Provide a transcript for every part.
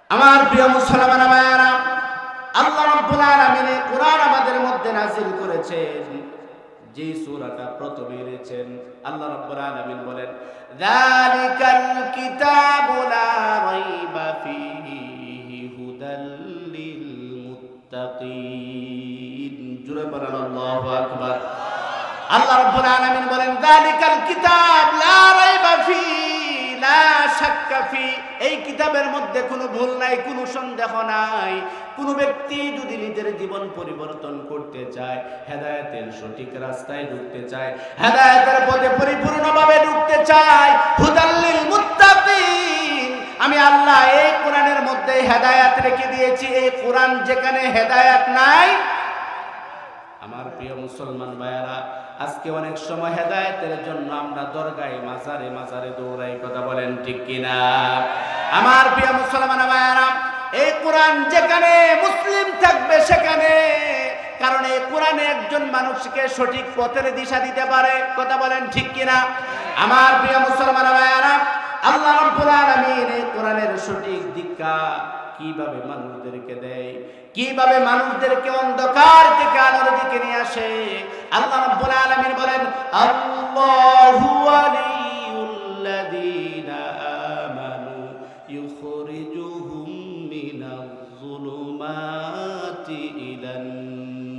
আমার প্রিয় মুসলমান ভাইরা, আল্লাহ রাব্বুল আলামিন কোরআন আমাদের মধ্যে নাযিল করেছেন। যে সূরাটা প্রথমে এনেছেন আল্লাহ রাব্বুল আলামিন বলেন, যালিকাল কিতাবু লা রাইবা ফীহি হুদাল লিল মুত্তাকিন। জোরে বলেন আল্লাহু আকবার। আল্লাহ রাব্বুল আলামিন বলেন, যালিকাল কিতাব লা রাইবা ফীহি লা শাক্কা ফী। এই কিতাবের মধ্যে কোনো ভুল নাই, কোনো সন্দেহ নাই। কোন ব্যক্তি যদি নিজের জীবন পরিবর্তন করতে চায়, হেদায়েতের সঠিক রাস্তায় ঢুকতে চায়, হেদায়েতের পথে পরিপূর্ণভাবে ঢুকতে চায়, হুদাল লিল মুত্তাকিন, আমি আল্লাহ এই কোরআনের মধ্যে হেদায়েত রেখে দিয়েছি। এই কোরআন যেখানে হেদায়েত নাই, আমার প্রিয় মুসলমান ভাইয়েরা, আজকে অনেক সময় হেদায়েতের জন্য আমরা দরগায় মাজারে মাজারে দৌড়াই, কথা বলেন ঠিক কিনা? আমার প্রিয় মুসলমান ভাইয়েরা, এই কোরআন যেখানে মুসলিম থাকবে সেখানে, কারণ এই কোরআনে একজন মানুষকে সঠিক পথের দিশা দিতে পারে, কথা বলেন ঠিক কিনা? আমার প্রিয় মুসলমান ভাইয়েরা, আল্লাহ রাব্বুল আলামিন এই কোরআনের সঠিক দিশা কিভাবে মানুষদেরকে দেয়, কিভাবে মানুষদেরকে অন্ধকার থেকে আলোর দিকে নিয়ে আসে। আল্লাহ রাব্বুল আলামিন বলেন, আল্লাহু ওয়ালিয়ুল্লাযীনা আমানু ইউখরিজুহুম মিনাজ যুলুমাতি ইলান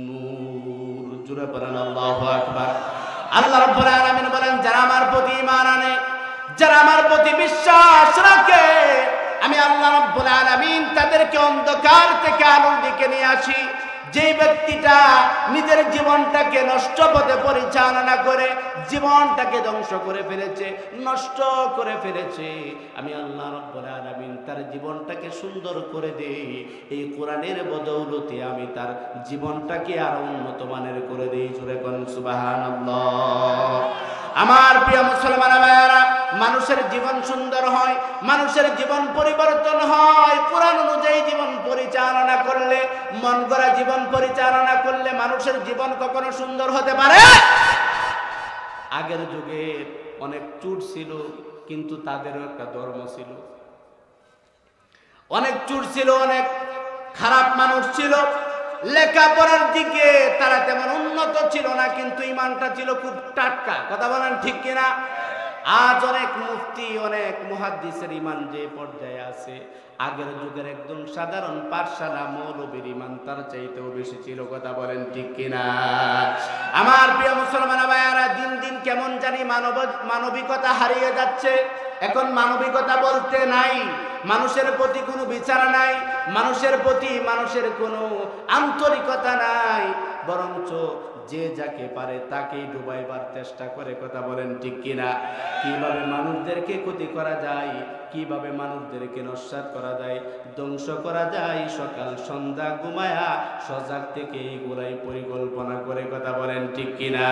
নূর। জোরে বলেন আল্লাহু আকবার। আল্লাহ রাব্বুল আলামিন বলেন, যারা আমার প্রতি ঈমান আনে, যারা আমার প্রতি বিশ্বাস রাখে, আমি আল্লাহ রাব্বুল আলামিন তাদেরকে অন্ধকার থেকে আলোর দিকে নিয়ে আসি। যে ব্যক্তিটা নিজের জীবনটাকে নষ্ট পথে পরিচালনা করে জীবনটাকে ধ্বংস করে ফেলেছে, নষ্ট করে ফেলেছে, আমি আল্লাহ রাব্বুল আলামিন তার জীবনটাকে সুন্দর করে দেই। এই কোরআনের বদৌলতে আমি তার জীবনটাকে আরো উন্নত মানের করে দেই। জোরে বলেন সুবহানাল্লাহ। আমার প্রিয় মুসলমান ভাইয়েরা, মানুষের জীবন সুন্দর হয়, মানুষের জীবন পরিবর্তন হয় কোরআন অনুযায়ী জীবন পরিচালনা করলে। মন গড়া জীবন পরিচালনা করলে মানুষের জীবন কখনো সুন্দর হতে পারে? আগের যুগে অনেক চুর ছিল, কিন্তু তাদেরও একটা ধর্ম ছিল। অনেক চুর ছিল, অনেক খারাপ মানুষ ছিল, লেখাপড়ার দিকে তারা তেমন উন্নত ছিল না, কিন্তু ইমানটা ছিল খুব টাটকা, কথা বলেন ঠিক কিনা? আজ অনেক মুফতি, অনেক মুহাদ্দিসের ইমান যে পর্যায়ে আছে, আগের যুগের একদম সাধারণ পাঠশালা মৌলবীর ইমান তার চাইতেও বেশি ছিল, কথা বলেন ঠিক কিনা? আমার প্রিয় মুসলমান ভাইয়েরা, দিন দিন কেমন জানি মানবিকতা হারিয়ে যাচ্ছে। এখন মানবিকতা বলতে নাই, মানুষের প্রতি কোনো বিচার নাই, মানুষের প্রতি মানুষের কোনো আন্তরিকতা নাই, বরঞ্চ যে যাকে পারে তাকেই ডুবাইবার চেষ্টা করে, কথা বলেন ঠিক কিনা? কিভাবে মানুষদেরকে ক্ষতি করা যায়, কিভাবে মানুষদেরকে নস্যাৎ করা যায়, ধ্বংস করা যায়, সকাল সন্ধ্যা ঘুমায়া সজাগ থেকে এইগুলাই পরিকল্পনা করে, কথা বলেন ঠিক কিনা?